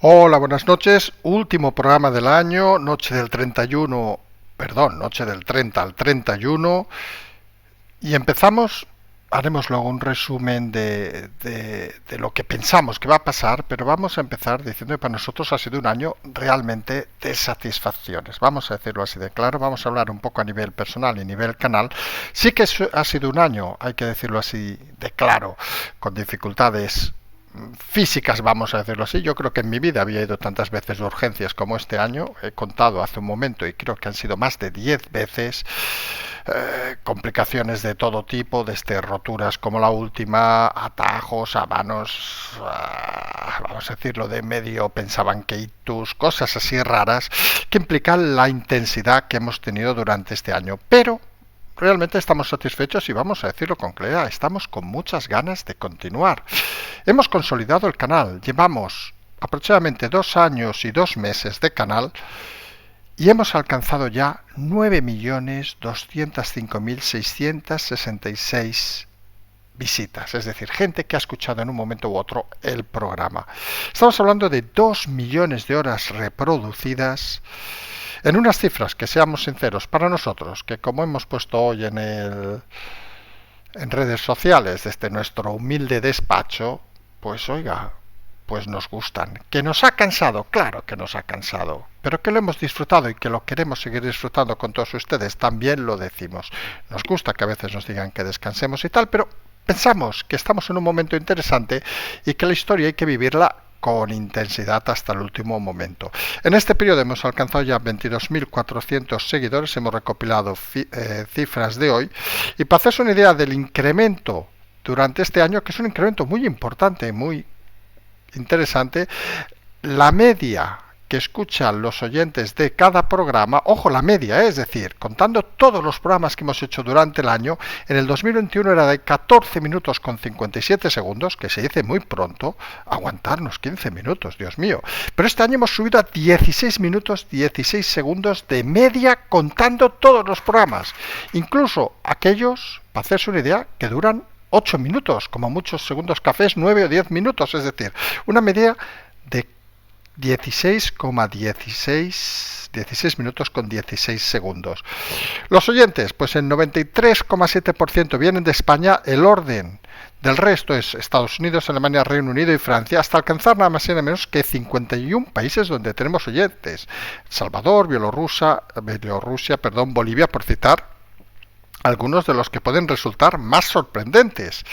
Hola, buenas noches. Último programa del año, noche del 31, perdón, noche del 30 al 31. Y empezamos, haremos luego un resumen de lo que pensamos que va a pasar, pero vamos a empezar diciendo que para nosotros ha sido un año realmente de satisfacciones. Vamos a decirlo así de claro, vamos a hablar un poco a nivel personal y nivel canal. Sí que ha sido un año, hay que decirlo así de claro, con dificultades físicas, vamos a decirlo así. Yo creo que en mi vida había ido tantas veces de urgencias como este año. He contado hace un momento y creo que han sido más de 10 veces. Complicaciones de todo tipo, desde roturas como la última, atajos, habanos, vamos a decirlo de medio, pensaban que ictus, cosas así raras que implican la intensidad que hemos tenido durante este año. Pero realmente estamos satisfechos y vamos a decirlo con claridad, estamos con muchas ganas de continuar. Hemos consolidado el canal, llevamos aproximadamente 2 años y 2 meses de canal y hemos alcanzado ya 9.205.666 visitas, es decir, gente que ha escuchado en un momento u otro el programa. Estamos hablando de 2 millones de horas reproducidas en unas cifras que, seamos sinceros, para nosotros, que como hemos puesto hoy en redes sociales desde nuestro humilde despacho, pues oiga, pues nos gustan. ¿Que nos ha cansado? Claro que nos ha cansado. Pero que lo hemos disfrutado y que lo queremos seguir disfrutando con todos ustedes, también lo decimos. Nos gusta que a veces nos digan que descansemos y tal, pero pensamos que estamos en un momento interesante y que la historia hay que vivirla con intensidad hasta el último momento. En este periodo hemos alcanzado ya 22.400 seguidores, hemos recopilado cifras de hoy, y para hacerse una idea del incremento durante este año, que es un incremento muy importante, muy interesante, la media que escuchan los oyentes de cada programa, ojo, la media, es decir, contando todos los programas que hemos hecho durante el año, en el 2021 era de 14 minutos con 57 segundos, que se dice muy pronto, aguantarnos 15 minutos, Dios mío. Pero este año hemos subido a 16 minutos 16 segundos de media contando todos los programas, incluso aquellos, para hacerse una idea, que duran 8 minutos, como muchos segundos cafés, 9 o 10 minutos, es decir, una media de 16 minutos con 16 segundos. Los oyentes, pues el 93,7% vienen de España, el orden del resto es Estados Unidos, Alemania, Reino Unido y Francia, hasta alcanzar nada más y nada menos que 51 países donde tenemos oyentes. Salvador, Bielorrusia, Bolivia, por citar algunos de los que pueden resultar más sorprendentes.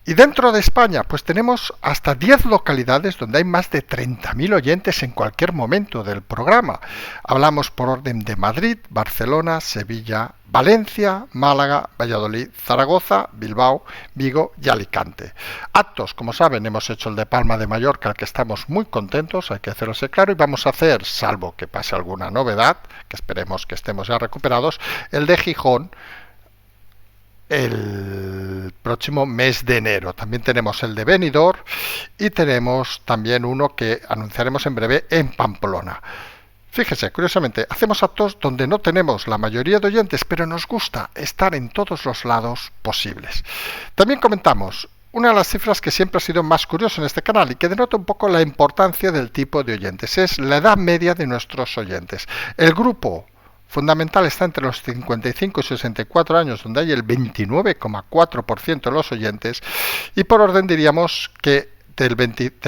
Y dentro de España, pues tenemos hasta 10 localidades donde hay más de 30.000 oyentes en cualquier momento del programa. Hablamos por orden de Madrid, Barcelona, Sevilla, Valencia, Málaga, Valladolid, Zaragoza, Bilbao, Vigo y Alicante. Actos, como saben, hemos hecho el de Palma de Mallorca, al que estamos muy contentos, hay que hacerlo claro, y vamos a hacer, salvo que pase alguna novedad, que esperemos que estemos ya recuperados, el de Gijón, el próximo mes de enero. También tenemos el de Benidorm y tenemos también uno que anunciaremos en breve en Pamplona. Fíjese, curiosamente, hacemos actos donde no tenemos la mayoría de oyentes, pero nos gusta estar en todos los lados posibles. También comentamos una de las cifras que siempre ha sido más curiosa en este canal y que denota un poco la importancia del tipo de oyentes. Es la edad media de nuestros oyentes. El grupo fundamental está entre los 55 y 64 años, donde hay el 29,4% de los oyentes, y por orden diríamos que de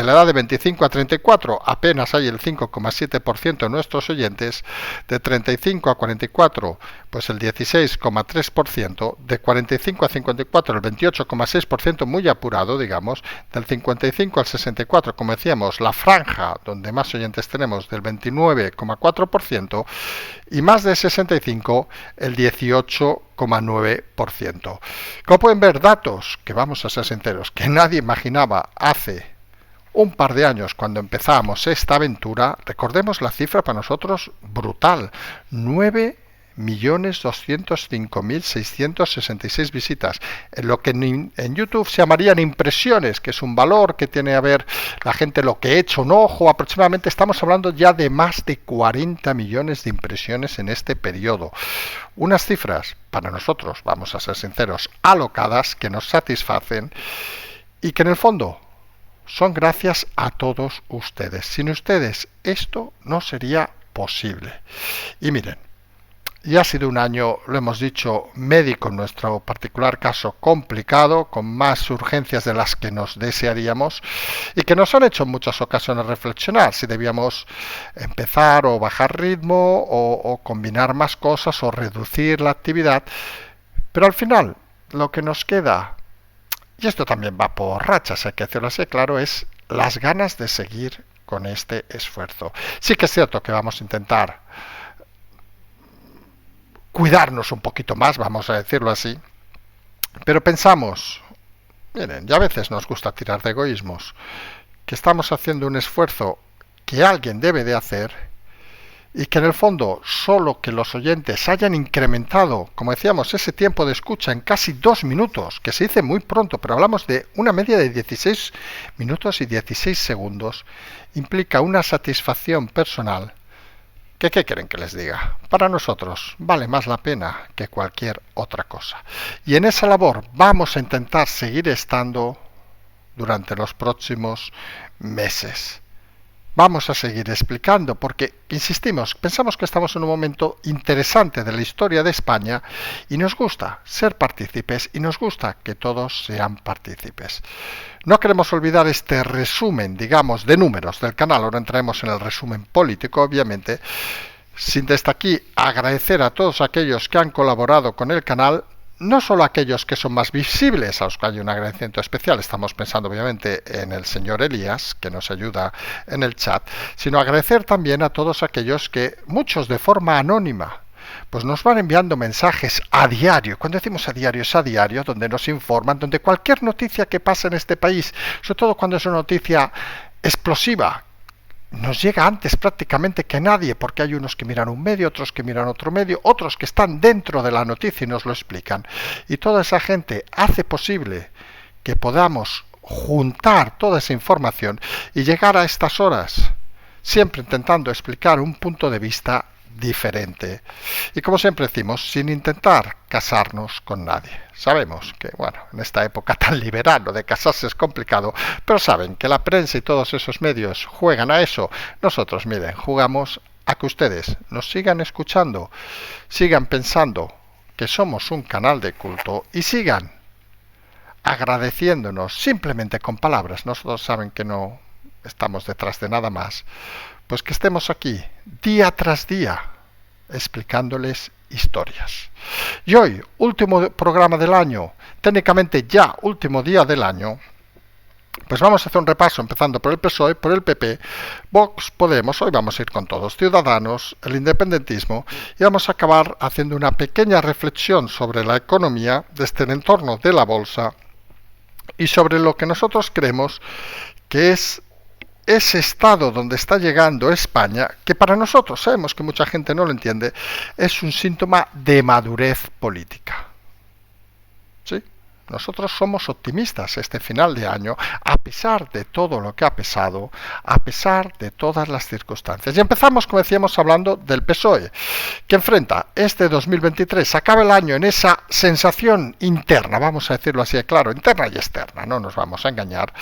la edad de 25 a 34 apenas hay el 5,7% de nuestros oyentes, de 35 a 44 pues el 16,3%, de 45 a 54 el 28,6%, muy apurado, digamos, del 55 al 64, como decíamos, la franja donde más oyentes tenemos del 29,4%, y más de 65 el 18,9%. Como pueden ver, datos que, vamos a ser sinceros, que nadie imaginaba hace un par de años cuando empezábamos esta aventura. Recordemos la cifra para nosotros brutal: 9.205.666 visitas, en lo que en YouTube se llamarían impresiones, que es un valor que tiene a ver la gente lo que he hecho un ojo. Aproximadamente estamos hablando ya de más de 40 millones de impresiones en este periodo. Unas cifras, para nosotros, vamos a ser sinceros, alocadas, que nos satisfacen y que en el fondo son gracias a todos ustedes. Sin ustedes esto no sería posible. Y miren, ya ha sido un año, lo hemos dicho, médico en nuestro particular caso complicado, con más urgencias de las que nos desearíamos y que nos han hecho en muchas ocasiones reflexionar si debíamos empezar o bajar ritmo o combinar más cosas o reducir la actividad. Pero al final lo que nos queda, y esto también va por rachas, hay que decirlo así claro, es las ganas de seguir con este esfuerzo. Sí que es cierto que vamos a intentar cuidarnos un poquito más, vamos a decirlo así, pero pensamos, miren, ya a veces nos gusta tirar de egoísmos, que estamos haciendo un esfuerzo que alguien debe de hacer y que en el fondo solo que los oyentes hayan incrementado, como decíamos, ese tiempo de escucha en casi 2 minutos, que se dice muy pronto, pero hablamos de una media de 16 minutos y 16 segundos, implica una satisfacción personal. ¿Qué quieren que les diga? Para nosotros vale más la pena que cualquier otra cosa. Y en esa labor vamos a intentar seguir estando durante los próximos meses. Vamos a seguir explicando porque, insistimos, pensamos que estamos en un momento interesante de la historia de España y nos gusta ser partícipes y nos gusta que todos sean partícipes. No queremos olvidar este resumen, digamos, de números del canal. Ahora entraremos en el resumen político, obviamente, sin desde aquí agradecer a todos aquellos que han colaborado con el canal, no solo aquellos que son más visibles, a los que hay un agradecimiento especial, estamos pensando obviamente en el señor Elías, que nos ayuda en el chat, sino agradecer también a todos aquellos que, muchos de forma anónima, pues nos van enviando mensajes a diario. Cuando decimos a diario, es a diario, donde nos informan, donde cualquier noticia que pasa en este país, sobre todo cuando es una noticia explosiva, nos llega antes prácticamente que nadie, porque hay unos que miran un medio, otros que miran otro medio, otros que están dentro de la noticia y nos lo explican. Y toda esa gente hace posible que podamos juntar toda esa información y llegar a estas horas, siempre intentando explicar un punto de vista diferente. Y como siempre decimos, sin intentar casarnos con nadie. Sabemos que, bueno, en esta época tan liberal lo de casarse es complicado, pero saben que la prensa y todos esos medios juegan a eso. Nosotros, miren, jugamos a que ustedes nos sigan escuchando, sigan pensando que somos un canal de culto y sigan agradeciéndonos simplemente con palabras. Nosotros saben que no estamos detrás de nada más. Pues que estemos aquí día tras día explicándoles historias. Y hoy, último programa del año, técnicamente ya último día del año, pues vamos a hacer un repaso empezando por el PSOE, por el PP, Vox, Podemos, hoy vamos a ir con todos, Ciudadanos, el independentismo, y vamos a acabar haciendo una pequeña reflexión sobre la economía desde el entorno de la bolsa y sobre lo que nosotros creemos que es ese estado donde está llegando España, que para nosotros, sabemos que mucha gente no lo entiende, es un síntoma de madurez política. ¿Sí? Nosotros somos optimistas este final de año, a pesar de todo lo que ha pesado, a pesar de todas las circunstancias. Y empezamos, como decíamos, hablando del PSOE, que enfrenta este 2023, acaba el año en esa sensación interna, vamos a decirlo así de claro, interna y externa, no nos vamos a engañar,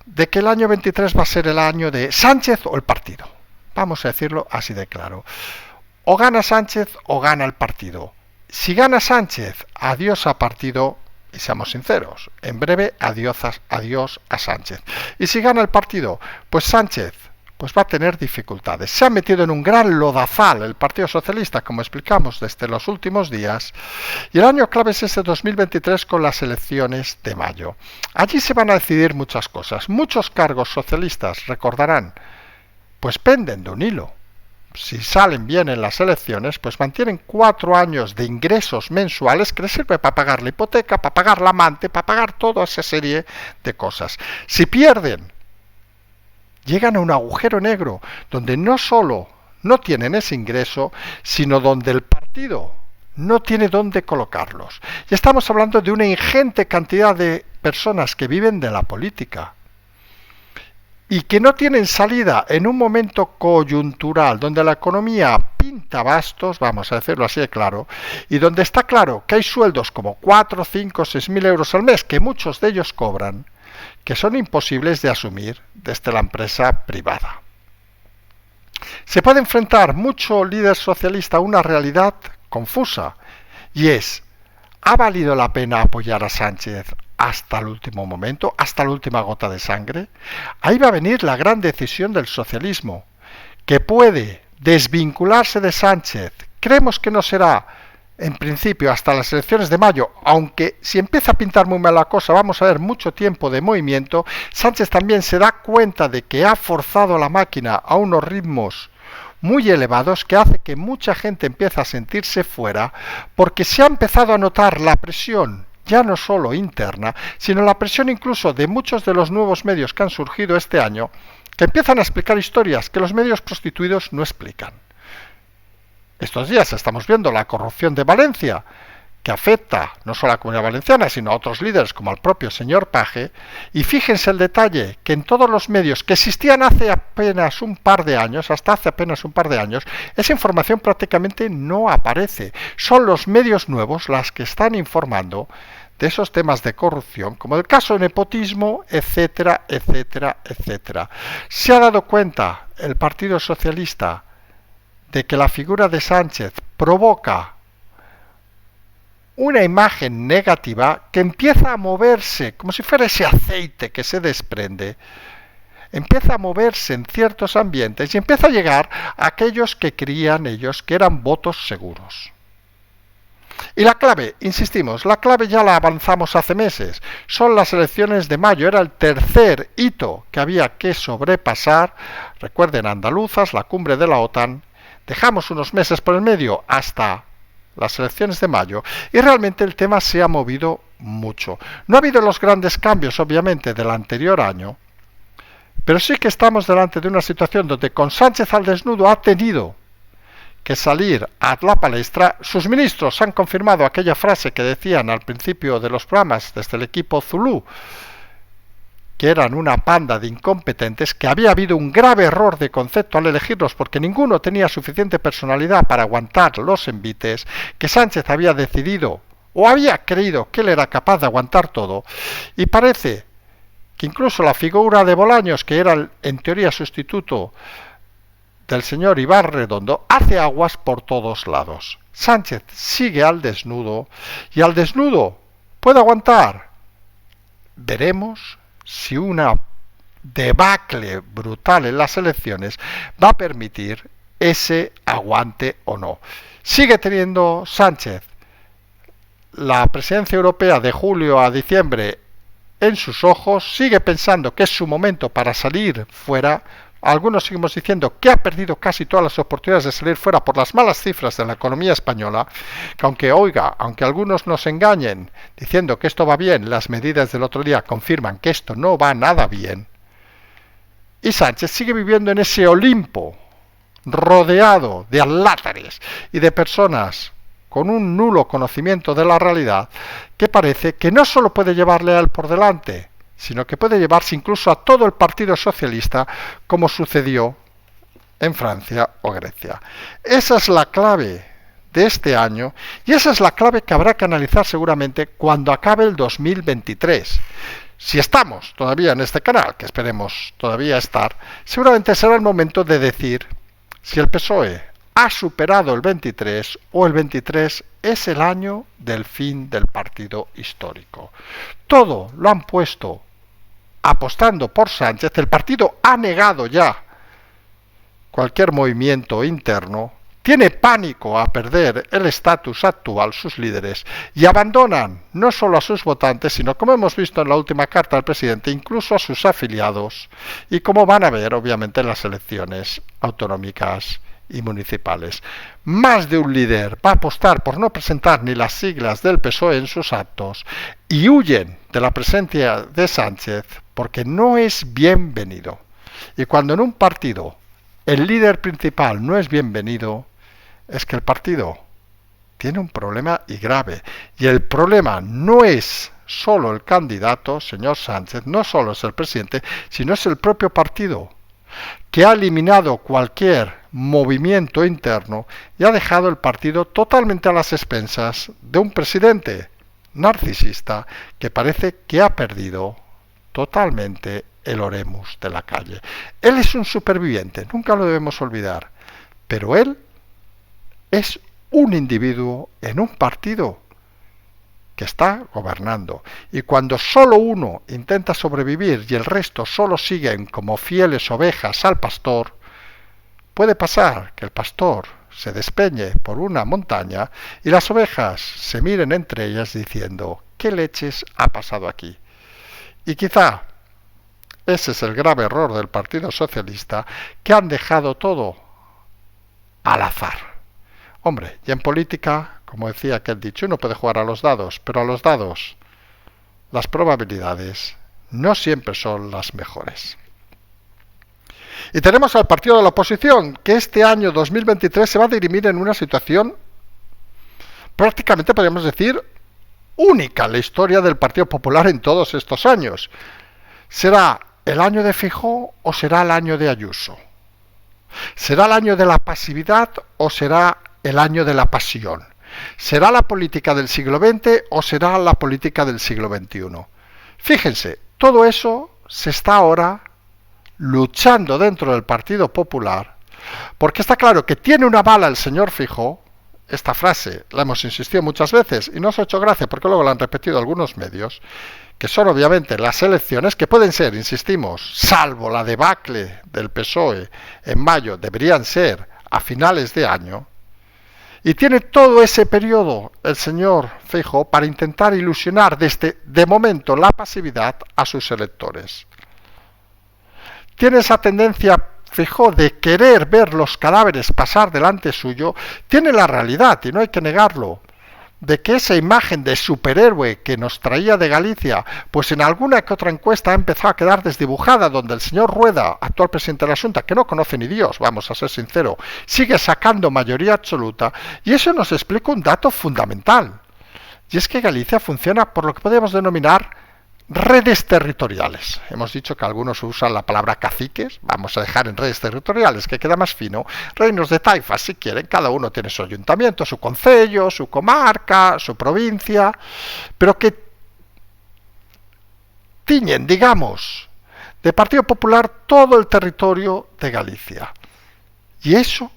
de que el año 23 va a ser el año de Sánchez o el partido. Vamos a decirlo así de claro. O gana Sánchez o gana el partido. Si gana Sánchez, adiós a partido, y seamos sinceros, en breve adiós a Sánchez. Y si gana el partido, pues Sánchez pues va a tener dificultades. Se ha metido en un gran lodazal el Partido Socialista, como explicamos desde los últimos días, y el año clave es este 2023 con las elecciones de mayo. Allí se van a decidir muchas cosas. Muchos cargos socialistas, recordarán, pues penden de un hilo. Si salen bien en las elecciones, pues mantienen 4 años de ingresos mensuales que les sirve para pagar la hipoteca, para pagar la amante, para pagar toda esa serie de cosas. Si pierden, llegan a un agujero negro donde no solo no tienen ese ingreso, sino donde el partido no tiene dónde colocarlos. Y estamos hablando de una ingente cantidad de personas que viven de la política y que no tienen salida en un momento coyuntural donde la economía pinta bastos, vamos a decirlo así de claro, y donde está claro que hay sueldos como 4, 5, 6.000 euros al mes que muchos de ellos cobran, que son imposibles de asumir desde la empresa privada. Se puede enfrentar mucho líder socialista a una realidad confusa, y es: ¿ha valido la pena apoyar a Sánchez hasta el último momento, hasta la última gota de sangre? Ahí va a venir la gran decisión del socialismo, que puede desvincularse de Sánchez. Creemos que no será en principio hasta las elecciones de mayo, aunque si empieza a pintar muy mal la cosa vamos a ver mucho tiempo de movimiento. Sánchez también se da cuenta de que ha forzado la máquina a unos ritmos muy elevados que hace que mucha gente empiece a sentirse fuera, porque se ha empezado a notar la presión ya no solo interna, sino la presión incluso de muchos de los nuevos medios que han surgido este año, que empiezan a explicar historias que los medios prostituidos no explican. Estos días estamos viendo la corrupción de Valencia, que afecta no solo a la Comunidad Valenciana, sino a otros líderes como al propio señor Page, y fíjense el detalle, que en todos los medios que existían hace apenas un par de años, hasta hace apenas un par de años, esa información prácticamente no aparece. Son los medios nuevos las que están informando de esos temas de corrupción, como el caso de nepotismo, etcétera, etcétera, etcétera. ¿Se ha dado cuenta el Partido Socialista de que la figura de Sánchez provoca una imagen negativa que empieza a moverse, como si fuera ese aceite que se desprende, empieza a moverse en ciertos ambientes y empieza a llegar a aquellos que creían ellos que eran votos seguros? Y la clave, insistimos, la clave ya la avanzamos hace meses, son las elecciones de mayo, era el tercer hito que había que sobrepasar. Recuerden, andaluzas, la cumbre de la OTAN, dejamos unos meses por el medio hasta las elecciones de mayo, y realmente el tema se ha movido mucho. No ha habido los grandes cambios, obviamente, del anterior año, pero sí que estamos delante de una situación donde con Sánchez al desnudo ha tenido que salir a la palestra. Sus ministros han confirmado aquella frase que decían al principio de los programas desde el equipo Zulú, que eran una panda de incompetentes, que había habido un grave error de concepto al elegirlos porque ninguno tenía suficiente personalidad para aguantar los envites, que Sánchez había decidido o había creído que él era capaz de aguantar todo, y parece que incluso la figura de Bolaños, que era en teoría sustituto del señor Iván Redondo, hace aguas por todos lados. Sánchez sigue al desnudo, y al desnudo puede aguantar. Veremos si una debacle brutal en las elecciones va a permitir ese aguante o no. Sigue teniendo Sánchez la presidencia europea de julio a diciembre en sus ojos, sigue pensando que es su momento para salir fuera. Algunos seguimos diciendo que ha perdido casi todas las oportunidades de salir fuera por las malas cifras de la economía española, que aunque algunos nos engañen diciendo que esto va bien, las medidas del otro día confirman que esto no va nada bien. Y Sánchez sigue viviendo en ese Olimpo, rodeado de alátares y de personas con un nulo conocimiento de la realidad, que parece que no solo puede llevarle a él por delante, sino que puede llevarse incluso a todo el Partido Socialista, como sucedió en Francia o Grecia. Esa es la clave de este año, y esa es la clave que habrá que analizar seguramente cuando acabe el 2023. Si estamos todavía en este canal, que esperemos todavía estar, seguramente será el momento de decir si el PSOE ha superado el 23 o el 23 es el año del fin del partido histórico. Todo lo han puesto apostando por Sánchez. El partido ha negado ya cualquier movimiento interno, tiene pánico a perder el estatus actual sus líderes, y abandonan no solo a sus votantes, sino, como hemos visto en la última carta del presidente, incluso a sus afiliados, y como van a ver obviamente en las elecciones autonómicas y municipales. Más de un líder va a apostar por no presentar ni las siglas del PSOE en sus actos, y huyen de la presencia de Sánchez porque no es bienvenido. Y cuando en un partido el líder principal no es bienvenido, es que el partido tiene un problema y grave. Y el problema no es solo el candidato, señor Sánchez, no solo es el presidente, sino es el propio partido, que ha eliminado cualquier movimiento interno y ha dejado el partido totalmente a las expensas de un presidente narcisista que parece que ha perdido totalmente el Oremus de la calle. Él es un superviviente, nunca lo debemos olvidar, pero él es un individuo en un partido que está gobernando. Y cuando solo uno intenta sobrevivir y el resto solo siguen como fieles ovejas al pastor, puede pasar que el pastor se despeñe por una montaña y las ovejas se miren entre ellas diciendo: ¿qué leches ha pasado aquí? Y quizá ese es el grave error del Partido Socialista, que han dejado todo al azar. Hombre, y en política, como decía aquel dicho, uno puede jugar a los dados, pero a los dados las probabilidades no siempre son las mejores. Y tenemos al partido de la oposición, que este año 2023 se va a dirimir en una situación prácticamente, podríamos decir, única en la historia del Partido Popular en todos estos años. ¿Será el año de Feijóo o será el año de Ayuso? ¿Será el año de la pasividad o será el año de la pasión? ¿Será la política del siglo XX o será la política del siglo XXI? Fíjense, todo eso se está ahora luchando dentro del Partido Popular, porque está claro que tiene una bala el señor Feijóo. Esta frase la hemos insistido muchas veces y nos ha hecho gracia porque luego la han repetido algunos medios, que son obviamente las elecciones, que pueden ser, insistimos, salvo la debacle del PSOE en mayo, deberían ser a finales de año. Y tiene todo ese periodo el señor Feijóo para intentar ilusionar desde, de momento, la pasividad a sus electores. Tiene esa tendencia Feijóo de querer ver los cadáveres pasar delante suyo. Tiene la realidad, y no hay que negarlo, de que esa imagen de superhéroe que nos traía de Galicia, pues en alguna que otra encuesta ha empezado a quedar desdibujada, donde el señor Rueda, actual presidente de la Xunta, que no conoce ni Dios, vamos a ser sinceros, sigue sacando mayoría absoluta, y eso nos explica un dato fundamental, y es que Galicia funciona por lo que podemos denominar redes territoriales. Hemos dicho que algunos usan la palabra caciques, vamos a dejar en redes territoriales, que queda más fino, reinos de taifas, si quieren, cada uno tiene su ayuntamiento, su concello, su comarca, su provincia, pero que tiñen, digamos, de Partido Popular todo el territorio de Galicia. Y eso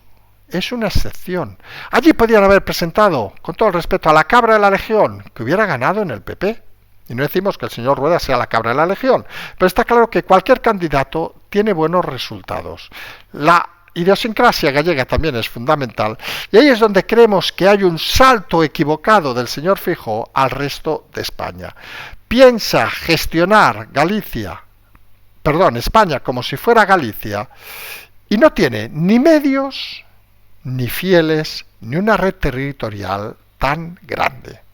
es una excepción. Allí podían haber presentado, con todo el respeto, a la cabra de la Legión, que hubiera ganado en el PP. Y no decimos que el señor Rueda sea la cabra de la Legión, pero está claro que cualquier candidato tiene buenos resultados. La idiosincrasia gallega también es fundamental, y ahí es donde creemos que hay un salto equivocado del señor Feijóo al resto de España. Piensa gestionar España como si fuera Galicia, y no tiene ni medios, ni fieles, ni una red territorial tan grande.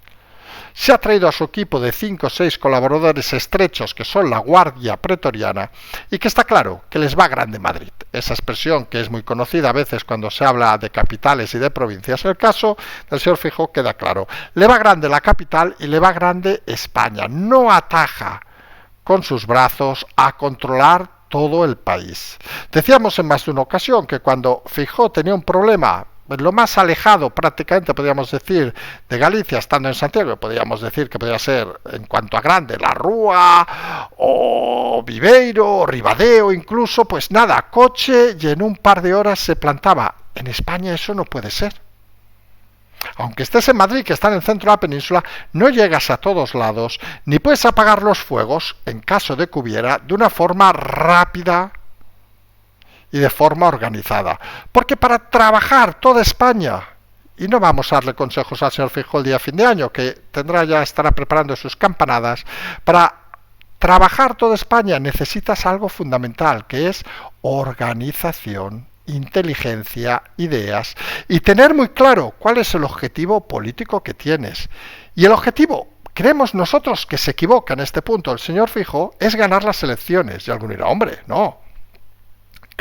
Se ha traído a su equipo de 5 o 6 colaboradores estrechos, que son la Guardia Pretoriana, y que está claro que les va grande Madrid. Esa expresión que es muy conocida a veces cuando se habla de capitales y de provincias. En el caso del señor Feijóo queda claro. Le va grande la capital y le va grande España. No ataja con sus brazos a controlar todo el país. Decíamos en más de una ocasión que cuando Feijóo tenía un problema, lo más alejado prácticamente, podríamos decir, de Galicia, estando en Santiago, podríamos decir que podría ser, en cuanto a grande, La Rúa, o Viveiro, o Ribadeo incluso, pues nada, coche, y en un par de horas se plantaba. En España eso no puede ser. Aunque estés en Madrid, que está en el centro de la península, no llegas a todos lados, ni puedes apagar los fuegos, en caso de que hubiera, de una forma rápida y de forma organizada. Porque para trabajar toda España, y no vamos a darle consejos al señor Feijóo el día de fin de año, que estará preparando sus campanadas, para trabajar toda España necesitas algo fundamental, que es organización, inteligencia, ideas, y tener muy claro cuál es el objetivo político que tienes. Y el objetivo, creemos nosotros que se equivoca en este punto el señor Feijóo, es ganar las elecciones. Y alguno dirá, hombre, no.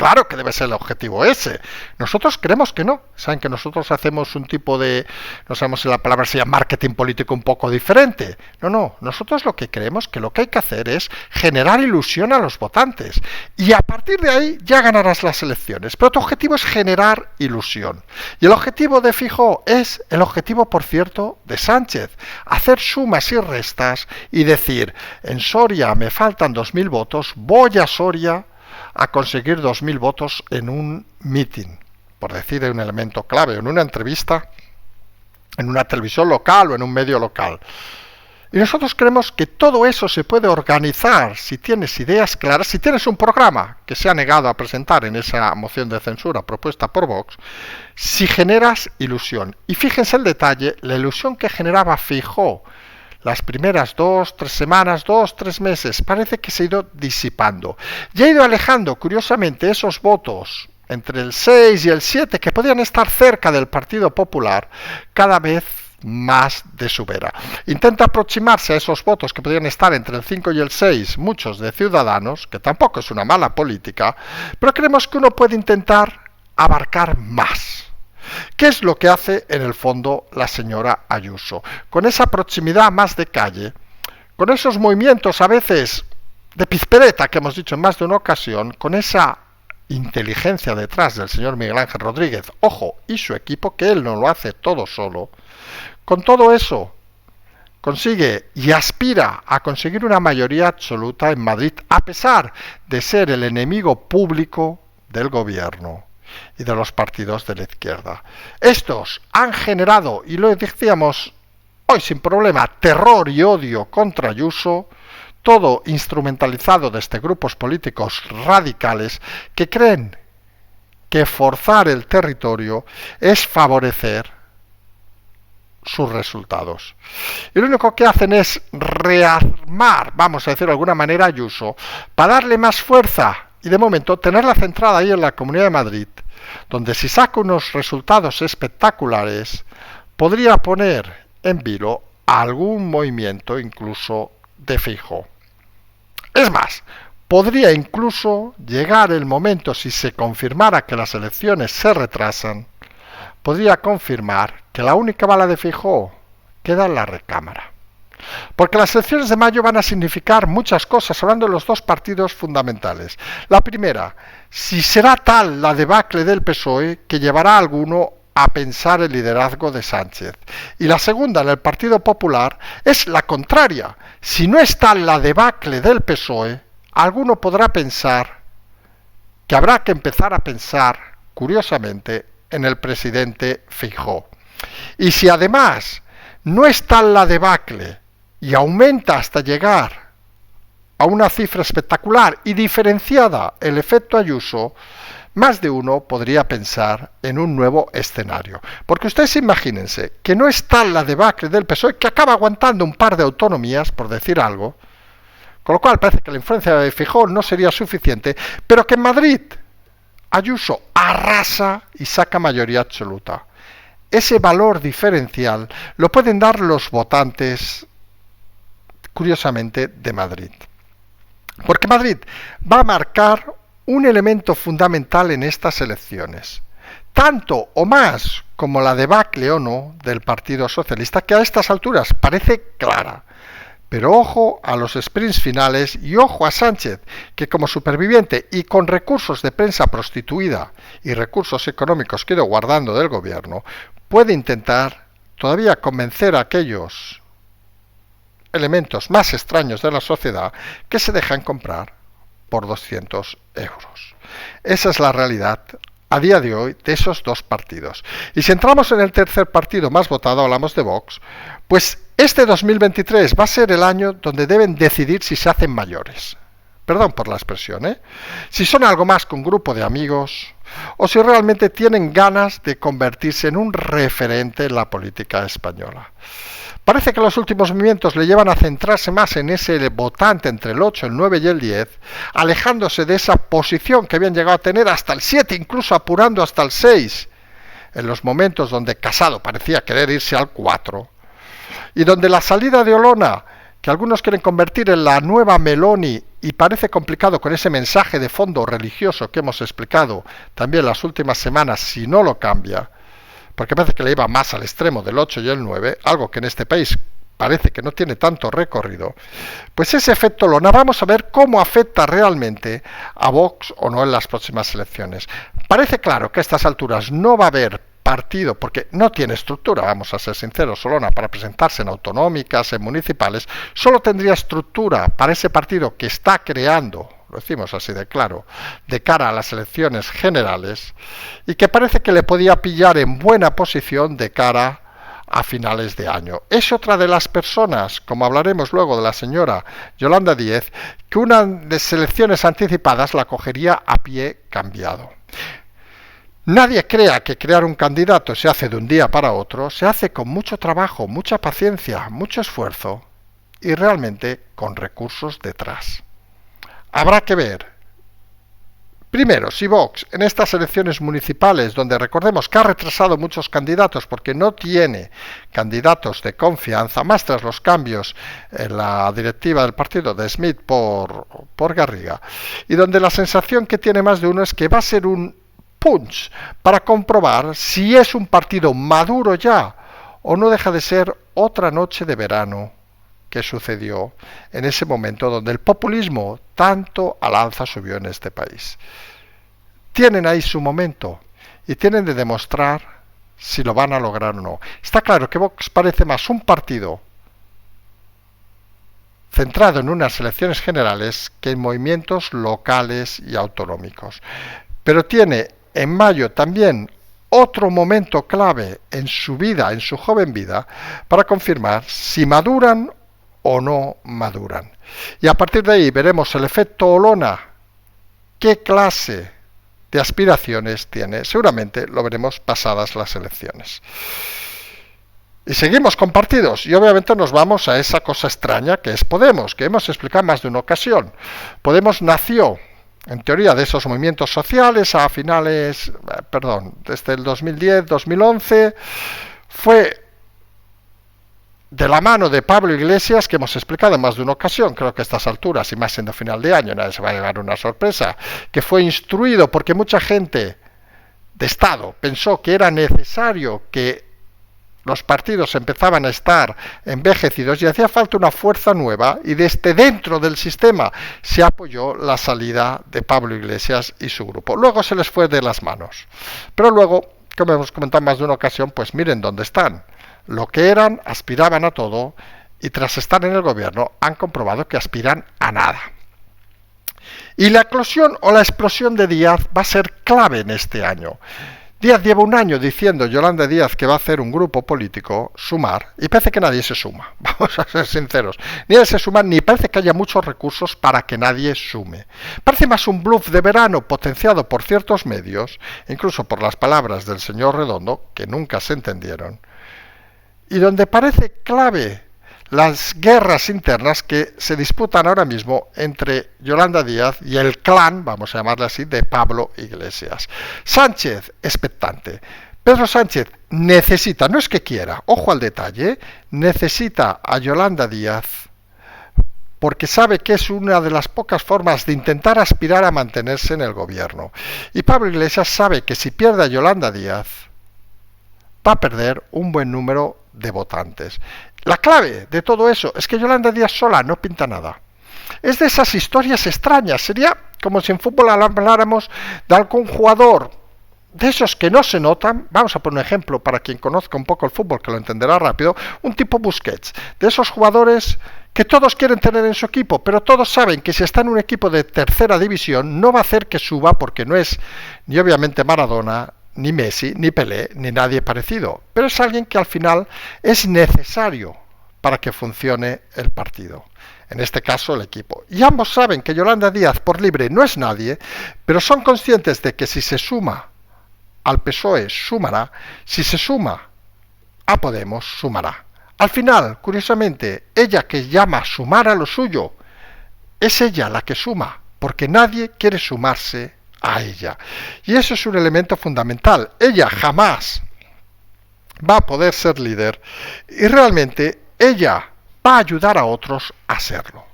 Claro que debe ser el objetivo ese. Nosotros creemos que no. Saben que nosotros hacemos un tipo de, no sabemos si la palabra sea marketing político un poco diferente. No. Nosotros lo que creemos que lo que hay que hacer es generar ilusión a los votantes. Y a partir de ahí ya ganarás las elecciones. Pero tu objetivo es generar ilusión. Y el objetivo de Feijóo es el objetivo, por cierto, de Sánchez. Hacer sumas y restas y decir, en Soria me faltan 2.000 votos, voy a Soria a conseguir 2.000 votos en un meeting, por decir un elemento clave, en una entrevista, en una televisión local o en un medio local. Y nosotros creemos que todo eso se puede organizar si tienes ideas claras, si tienes un programa que se ha negado a presentar en esa moción de censura propuesta por Vox, si generas ilusión. Y fíjense el detalle, la ilusión que generaba Feijóo las primeras 2, 3 semanas, 2, 3 meses, parece que se ha ido disipando. Y ha ido alejando, curiosamente, esos votos entre el 6 y el 7, que podían estar cerca del Partido Popular, cada vez más de su vera. Intenta aproximarse a esos votos que podían estar entre el 5 y el 6, muchos de Ciudadanos, que tampoco es una mala política, pero creemos que uno puede intentar abarcar más. ¿Qué es lo que hace en el fondo la señora Ayuso? Con esa proximidad más de calle, con esos movimientos a veces de pizpereta que hemos dicho en más de una ocasión, con esa inteligencia detrás del señor Miguel Ángel Rodríguez, ojo, y su equipo, que él no lo hace todo solo, con todo eso consigue y aspira a conseguir una mayoría absoluta en Madrid, a pesar de ser el enemigo público del gobierno y de los partidos de la izquierda. Estos han generado, y lo decíamos hoy sin problema, terror y odio contra Ayuso, todo instrumentalizado desde grupos políticos radicales que creen que forzar el territorio es favorecer sus resultados. Y lo único que hacen es rearmar, vamos a decir de alguna manera, a Ayuso, para darle más fuerza y de momento tenerla centrada ahí en la Comunidad de Madrid, donde si saca unos resultados espectaculares, podría poner en vilo algún movimiento incluso de Feijóo. Es más, podría incluso llegar el momento, si se confirmara que las elecciones se retrasan, podría confirmar que la única bala de Feijóo queda en la recámara. Porque las elecciones de mayo van a significar muchas cosas, hablando de los dos partidos fundamentales. La primera, si será tal la debacle del PSOE que llevará a alguno a pensar el liderazgo de Sánchez. Y la segunda, en el Partido Popular, es la contraria. Si no es tal la debacle del PSOE, alguno podrá pensar que habrá que empezar a pensar, curiosamente, en el presidente Feijóo. Y si además no es tal la debacle y aumenta hasta llegar a una cifra espectacular y diferenciada el efecto Ayuso, más de uno podría pensar en un nuevo escenario. Porque ustedes imagínense que no es tal la debacle del PSOE que acaba aguantando un par de autonomías, por decir algo, con lo cual parece que la influencia de Feijóo no sería suficiente, pero que en Madrid Ayuso arrasa y saca mayoría absoluta. Ese valor diferencial lo pueden dar los votantes, curiosamente, de Madrid. Porque Madrid va a marcar un elemento fundamental en estas elecciones, tanto o más como la debacle o no del Partido Socialista, que a estas alturas parece clara. Pero ojo a los sprints finales y ojo a Sánchez, que como superviviente y con recursos de prensa prostituida y recursos económicos que ha ido guardando del gobierno, puede intentar todavía convencer a aquellos elementos más extraños de la sociedad que se dejan comprar por 200 euros. Esa es la realidad a día de hoy de esos dos partidos. Y si entramos en el tercer partido más votado, hablamos de Vox, pues este 2023 va a ser el año donde deben decidir si se hacen mayores. Perdón por la expresión, ¿eh? Si son algo más que un grupo de amigos o si realmente tienen ganas de convertirse en un referente en la política española. Parece que los últimos movimientos le llevan a centrarse más en ese votante entre el 8, el 9 y el 10, alejándose de esa posición que habían llegado a tener hasta el 7, incluso apurando hasta el 6, en los momentos donde Casado parecía querer irse al 4, y donde la salida de Olona, que algunos quieren convertir en la nueva Meloni y parece complicado con ese mensaje de fondo religioso que hemos explicado también las últimas semanas si no lo cambia, porque parece que le iba más al extremo del 8 y el 9, algo que en este país parece que no tiene tanto recorrido, pues ese efecto lo vamos a ver cómo afecta realmente a Vox o no en las próximas elecciones. Parece claro que a estas alturas no va a haber partido, porque no tiene estructura, vamos a ser sinceros, Olona, para presentarse en autonómicas, en municipales, solo tendría estructura para ese partido que está creando, lo decimos así de claro, de cara a las elecciones generales, y que parece que le podía pillar en buena posición de cara a finales de año. Es otra de las personas, como hablaremos luego de la señora Yolanda Díaz, que unas elecciones anticipadas la cogería a pie cambiado. Nadie crea que crear un candidato se hace de un día para otro, se hace con mucho trabajo, mucha paciencia, mucho esfuerzo y realmente con recursos detrás. Habrá que ver, primero, si Vox en estas elecciones municipales, donde recordemos que ha retrasado muchos candidatos porque no tiene candidatos de confianza, más tras los cambios en la directiva del partido de Smith por Garriga, y donde la sensación que tiene más de uno es que va a ser un punch para comprobar si es un partido maduro ya o no deja de ser otra noche de verano que sucedió en ese momento donde el populismo tanto al alza subió en este país. Tienen ahí su momento y tienen de demostrar si lo van a lograr o no. Está claro que Vox parece más un partido centrado en unas elecciones generales que en movimientos locales y autonómicos. Pero tiene en mayo también otro momento clave en su vida, en su joven vida, para confirmar si maduran o no maduran. Y a partir de ahí veremos el efecto Olona, qué clase de aspiraciones tiene. Seguramente lo veremos pasadas las elecciones. Y seguimos con partidos y obviamente nos vamos a esa cosa extraña que es Podemos, que hemos explicado más de una ocasión. Podemos nació en teoría de esos movimientos sociales a finales, desde el 2010-2011, fue de la mano de Pablo Iglesias, que hemos explicado en más de una ocasión, creo que a estas alturas, y más siendo final de año, nadie se va a llevar una sorpresa, que fue instruido porque mucha gente de Estado pensó que era necesario que los partidos empezaban a estar envejecidos y hacía falta una fuerza nueva, y desde dentro del sistema se apoyó la salida de Pablo Iglesias y su grupo. Luego se les fue de las manos. Pero luego, como hemos comentado más de una ocasión, pues miren dónde están. Lo que eran, aspiraban a todo, y tras estar en el gobierno han comprobado que aspiran a nada. Y la eclosión o la explosión de Díaz va a ser clave en este año. Díaz lleva un año diciendo, Yolanda Díaz, que va a hacer un grupo político, Sumar, y parece que nadie se suma, vamos a ser sinceros. Ni nadie se suma, ni parece que haya muchos recursos para que nadie sume. Parece más un bluff de verano potenciado por ciertos medios, incluso por las palabras del señor Redondo, que nunca se entendieron, y donde parece clave las guerras internas que se disputan ahora mismo entre Yolanda Díaz y el clan, vamos a llamarle así, de Pablo Iglesias. Sánchez, expectante. Pedro Sánchez necesita, no es que quiera, ojo al detalle, necesita a Yolanda Díaz porque sabe que es una de las pocas formas de intentar aspirar a mantenerse en el gobierno. Y Pablo Iglesias sabe que si pierde a Yolanda Díaz, va a perder un buen número de votantes. La clave de todo eso es que Yolanda Díaz sola no pinta nada. Es de esas historias extrañas. Sería como si en fútbol habláramos de algún jugador de esos que no se notan. Vamos a poner un ejemplo para quien conozca un poco el fútbol, que lo entenderá rápido. Un tipo Busquets. De esos jugadores que todos quieren tener en su equipo, pero todos saben que si está en un equipo de tercera división no va a hacer que suba, porque no es ni obviamente Maradona, ni Messi, ni Pelé, ni nadie parecido, pero es alguien que al final es necesario para que funcione el partido, en este caso el equipo. Y ambos saben que Yolanda Díaz por libre no es nadie, pero son conscientes de que si se suma al PSOE sumará, si se suma a Podemos sumará. Al final, curiosamente, ella que llama sumar a lo suyo, es ella la que suma, porque nadie quiere sumarse a ella. Y eso es un elemento fundamental. Ella jamás va a poder ser líder y realmente ella va a ayudar a otros a serlo.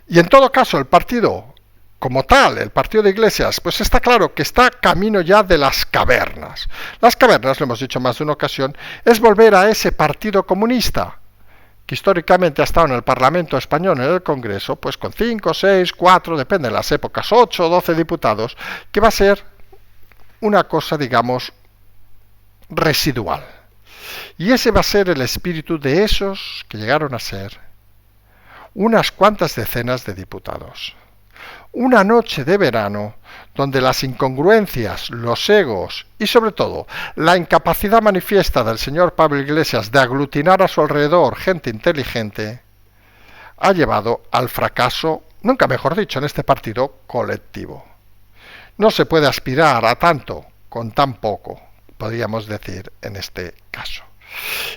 Y en todo caso, el partido como tal, el partido de Iglesias, pues está claro que está camino ya de las cavernas. Las cavernas, lo hemos dicho más de una ocasión, es volver a ese partido comunista, que históricamente ha estado en el Parlamento español, en el Congreso, pues con 5, 6, 4, depende de las épocas, 8 o 12 diputados, que va a ser una cosa, digamos, residual. Y ese va a ser el espíritu de esos que llegaron a ser unas cuantas decenas de diputados. Una noche de verano donde las incongruencias, los egos y sobre todo la incapacidad manifiesta del señor Pablo Iglesias de aglutinar a su alrededor gente inteligente ha llevado al fracaso, nunca mejor dicho, en este partido colectivo. No se puede aspirar a tanto con tan poco, podríamos decir en este caso.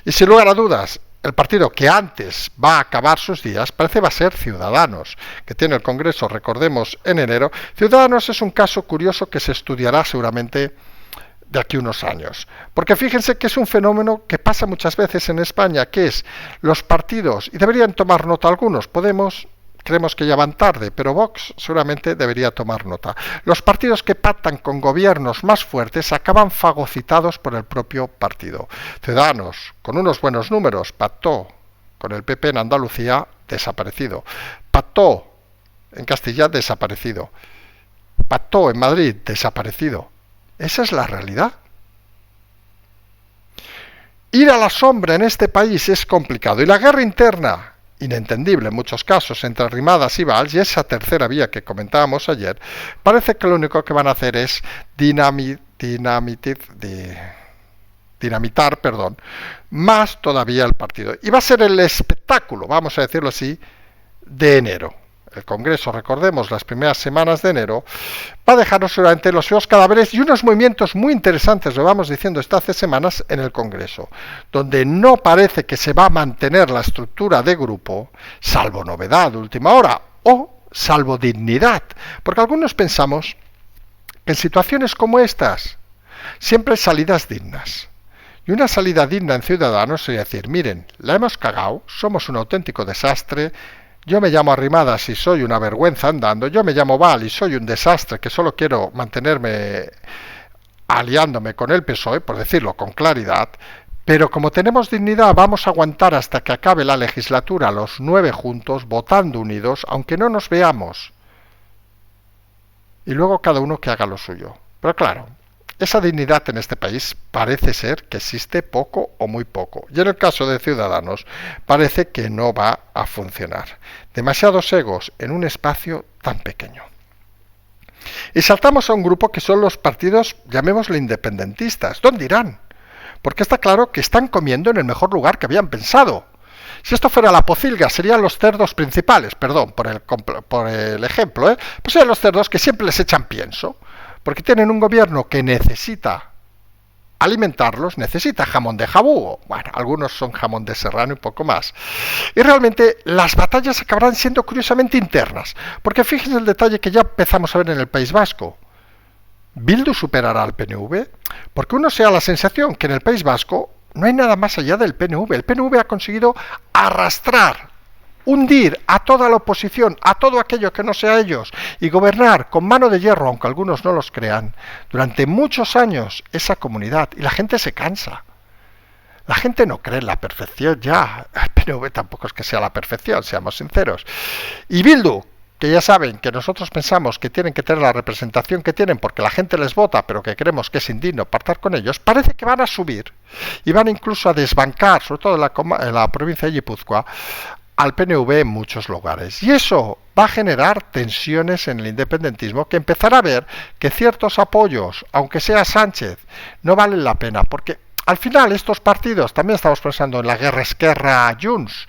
Y sin lugar a dudas, el partido que antes va a acabar sus días parece va a ser Ciudadanos, que tiene el Congreso, recordemos, en enero. Ciudadanos es un caso curioso que se estudiará seguramente de aquí unos años. Porque fíjense que es un fenómeno que pasa muchas veces en España, que es los partidos, y deberían tomar nota algunos, Podemos, creemos que ya van tarde, pero Vox seguramente debería tomar nota. Los partidos que pactan con gobiernos más fuertes acaban fagocitados por el propio partido. Ciudadanos, con unos buenos números, pactó con el PP en Andalucía, desaparecido. Pactó en Castilla, desaparecido. Pactó en Madrid, desaparecido. Esa es la realidad. Ir a la sombra en este país es complicado. Y la guerra interna, inentendible en muchos casos, entre Arrimadas y Valls, y esa tercera vía que comentábamos ayer, parece que lo único que van a hacer es dinamitar más todavía el partido. Y va a ser el espectáculo, vamos a decirlo así, de enero. El Congreso, recordemos, las primeras semanas de enero, va a dejarnos seguramente los feos cadáveres y unos movimientos muy interesantes, lo vamos diciendo estas hace semanas, en el Congreso, donde no parece que se va a mantener la estructura de grupo, salvo novedad de última hora, o salvo dignidad, porque algunos pensamos que en situaciones como estas siempre hay salidas dignas. Y una salida digna en Ciudadanos sería decir, miren, la hemos cagado, somos un auténtico desastre. Yo me llamo Arrimadas y soy una vergüenza andando. Yo me llamo Val y soy un desastre que solo quiero mantenerme aliándome con el PSOE, por decirlo con claridad. Pero como tenemos dignidad, vamos a aguantar hasta que acabe la legislatura los 9 juntos, votando unidos, aunque no nos veamos. Y luego cada uno que haga lo suyo. Pero claro, esa dignidad en este país parece ser que existe poco o muy poco. Y en el caso de Ciudadanos parece que no va a funcionar. Demasiados egos en un espacio tan pequeño. Y saltamos a un grupo que son los partidos, llamémosle independentistas. ¿Dónde irán? Porque está claro que están comiendo en el mejor lugar que habían pensado. Si esto fuera la pocilga, serían los cerdos principales, perdón por el ejemplo, pues serían los cerdos que siempre les echan pienso. Porque tienen un gobierno que necesita alimentarlos, necesita jamón de jabugo. Bueno, algunos son jamón de serrano y poco más. Y realmente las batallas acabarán siendo curiosamente internas. Porque fíjense el detalle que ya empezamos a ver en el País Vasco. ¿Bildu superará al PNV? Porque uno se da la sensación que en el País Vasco no hay nada más allá del PNV. El PNV ha conseguido arrastrar, hundir a toda la oposición, a todo aquello que no sea ellos, y gobernar con mano de hierro, aunque algunos no los crean, durante muchos años esa comunidad. Y la gente se cansa. La gente no cree en la perfección ya. El PNV tampoco es que sea la perfección, seamos sinceros. Y Bildu, que ya saben que nosotros pensamos que tienen que tener la representación que tienen porque la gente les vota, pero que creemos que es indigno pactar con ellos, parece que van a subir y van incluso a desbancar, sobre todo en la provincia de Guipúzcoa, al PNV en muchos lugares. Y eso va a generar tensiones en el independentismo, que empezará a ver que ciertos apoyos, aunque sea Sánchez, no valen la pena, porque al final estos partidos, también estamos pensando en la guerra Esquerra-Junts,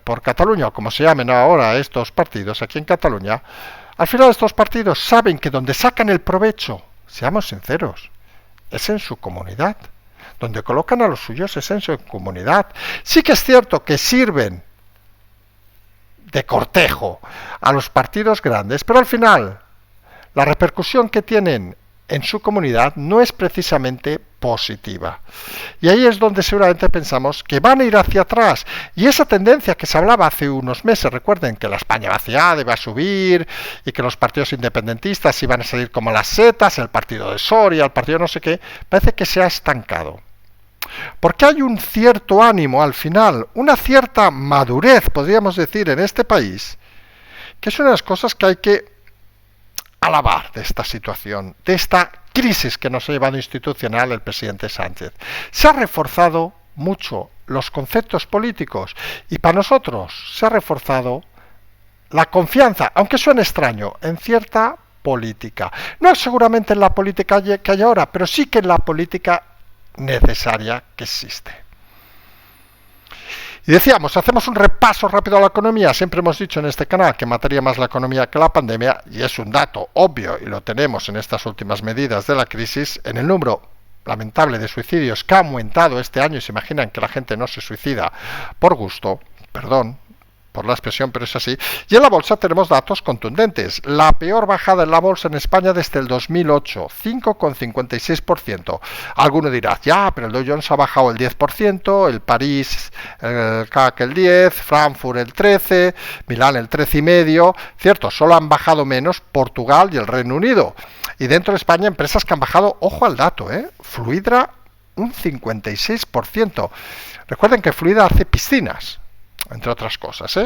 por Cataluña, o como se llamen ahora estos partidos aquí en Cataluña, al final estos partidos saben que donde sacan el provecho, seamos sinceros, es en su comunidad. Donde colocan a los suyos es en su comunidad. Sí que es cierto que sirven de cortejo a los partidos grandes, pero al final la repercusión que tienen en su comunidad no es precisamente positiva. Y ahí es donde seguramente pensamos que van a ir hacia atrás. Y esa tendencia que se hablaba hace unos meses, recuerden que la España vaciada iba a subir y que los partidos independentistas iban a salir como las setas, el partido de Soria, el partido no sé qué, parece que se ha estancado. Porque hay un cierto ánimo al final, una cierta madurez, podríamos decir, en este país, que es una de las cosas que hay que alabar de esta situación, de esta crisis que nos ha llevado institucional el presidente Sánchez. Se ha reforzado mucho los conceptos políticos y para nosotros se ha reforzado la confianza, aunque suene extraño, en cierta política. No seguramente en la política que hay ahora, pero sí que en la política necesaria que existe. Y decíamos, hacemos un repaso rápido a la economía. Siempre hemos dicho en este canal que mataría más la economía que la pandemia, y es un dato obvio, y lo tenemos en estas últimas medidas de la crisis, en el número lamentable de suicidios que ha aumentado este año, y se imaginan que la gente no se suicida por gusto, perdón por la expresión, pero es así. Y en la bolsa tenemos datos contundentes. La peor bajada en la bolsa en España desde el 2008, 5,56%. Alguno dirá, ya, pero el Dow Jones ha bajado el 10%, el París, el CAC el 10%, Frankfurt el 13%, Milán el 13,5%. Cierto, solo han bajado menos Portugal y el Reino Unido. Y dentro de España, empresas que han bajado, ojo al dato, Fluidra un 56%. Recuerden que Fluidra hace piscinas, entre otras cosas,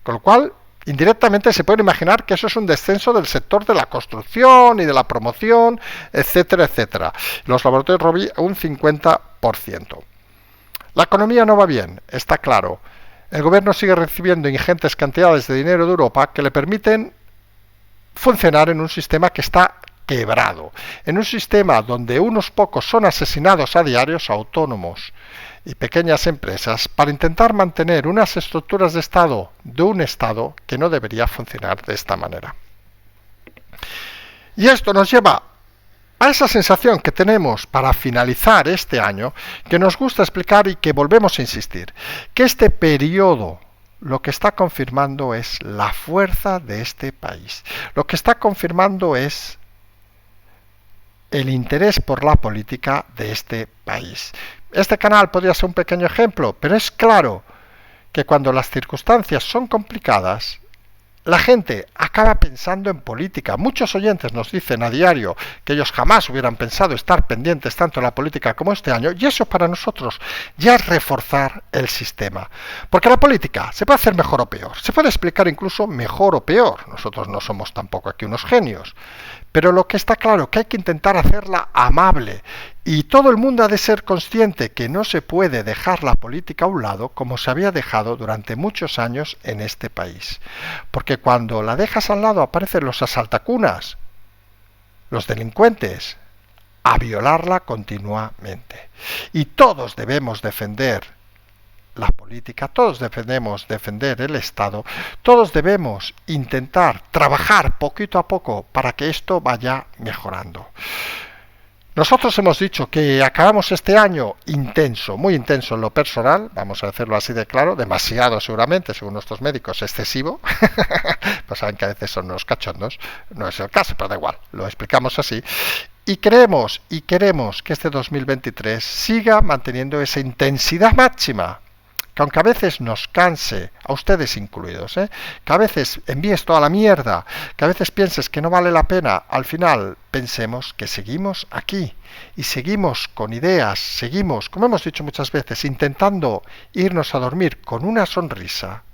Con lo cual, indirectamente se puede imaginar que eso es un descenso del sector de la construcción y de la promoción, etcétera, etcétera. Los laboratorios Rovi un 50%. La economía no va bien, está claro. El gobierno sigue recibiendo ingentes cantidades de dinero de Europa que le permiten funcionar en un sistema que está quebrado, en un sistema donde unos pocos son asesinados a diarios, autónomos y pequeñas empresas, para intentar mantener unas estructuras de Estado de un Estado que no debería funcionar de esta manera. Y esto nos lleva a esa sensación que tenemos para finalizar este año, que nos gusta explicar y que volvemos a insistir, que este periodo lo que está confirmando es la fuerza de este país. Lo que está confirmando es el interés por la política de este país. Este canal podría ser un pequeño ejemplo, pero es claro que cuando las circunstancias son complicadas, la gente acaba pensando en política. Muchos oyentes nos dicen a diario que ellos jamás hubieran pensado estar pendientes tanto de la política como este año, y eso para nosotros ya es reforzar el sistema. Porque la política se puede hacer mejor o peor, se puede explicar incluso mejor o peor. Nosotros no somos tampoco aquí unos genios. Pero lo que está claro es que hay que intentar hacerla amable, y todo el mundo ha de ser consciente que no se puede dejar la política a un lado como se había dejado durante muchos años en este país. Porque cuando la dejas al lado aparecen los asaltacunas, los delincuentes, a violarla continuamente. Y todos debemos defender la política, todos debemos defender el Estado, todos debemos intentar trabajar poquito a poco para que esto vaya mejorando. Nosotros hemos dicho que acabamos este año intenso, muy intenso en lo personal, vamos a decirlo así de claro, demasiado seguramente, según nuestros médicos, excesivo, pues saben que a veces son unos cachondos, no es el caso, pero da igual, lo explicamos así. Y queremos que este 2023 siga manteniendo esa intensidad máxima, que aunque a veces nos canse, a ustedes incluidos, que a veces envíes toda la mierda, que a veces pienses que no vale la pena, al final pensemos que seguimos aquí y seguimos con ideas, seguimos, como hemos dicho muchas veces, intentando irnos a dormir con una sonrisa,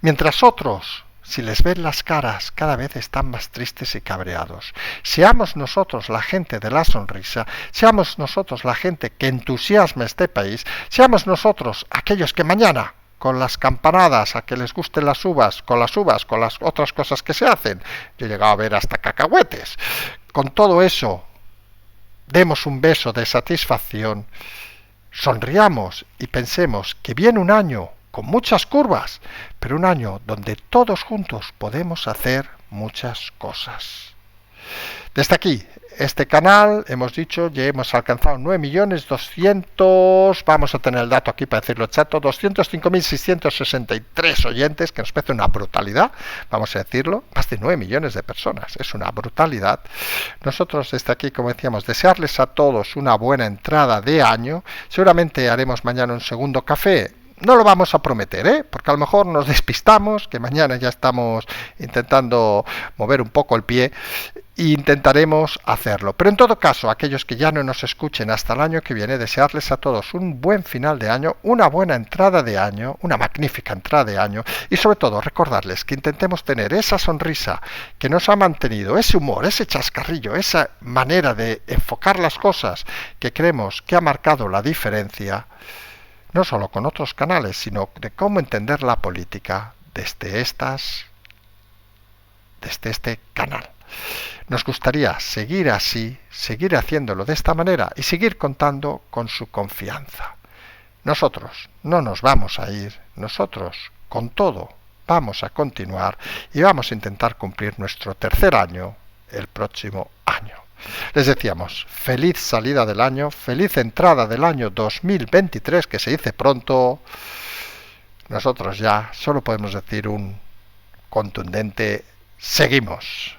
mientras otros, si les ven las caras, cada vez están más tristes y cabreados. Seamos nosotros la gente de la sonrisa, seamos nosotros la gente que entusiasma este país, seamos nosotros aquellos que mañana, con las campanadas, a que les gusten las uvas, con las otras cosas que se hacen, yo he llegado a ver hasta cacahuetes, con todo eso, demos un beso de satisfacción, sonriamos y pensemos que viene un año con muchas curvas, pero un año donde todos juntos podemos hacer muchas cosas. Desde aquí, este canal, hemos dicho, ya hemos alcanzado 9.200.000, vamos a tener el dato aquí para decirlo exacto, 205.663 oyentes, que nos parece una brutalidad, vamos a decirlo, más de 9 millones de personas, es una brutalidad. Nosotros desde aquí, como decíamos, desearles a todos una buena entrada de año, seguramente haremos mañana un segundo café. No lo vamos a prometer, porque a lo mejor nos despistamos, que mañana ya estamos intentando mover un poco el pie e intentaremos hacerlo. Pero en todo caso, aquellos que ya no nos escuchen hasta el año que viene, desearles a todos un buen final de año, una buena entrada de año, una magnífica entrada de año y sobre todo recordarles que intentemos tener esa sonrisa que nos ha mantenido, ese humor, ese chascarrillo, esa manera de enfocar las cosas que creemos que ha marcado la diferencia, no solo con otros canales, sino de cómo entender la política desde este canal. Nos gustaría seguir así, seguir haciéndolo de esta manera y seguir contando con su confianza. Nosotros no nos vamos a ir, nosotros con todo vamos a continuar y vamos a intentar cumplir nuestro tercer año el próximo año. Les decíamos, feliz salida del año, feliz entrada del año 2023, que se dice pronto. Nosotros ya solo podemos decir un contundente seguimos.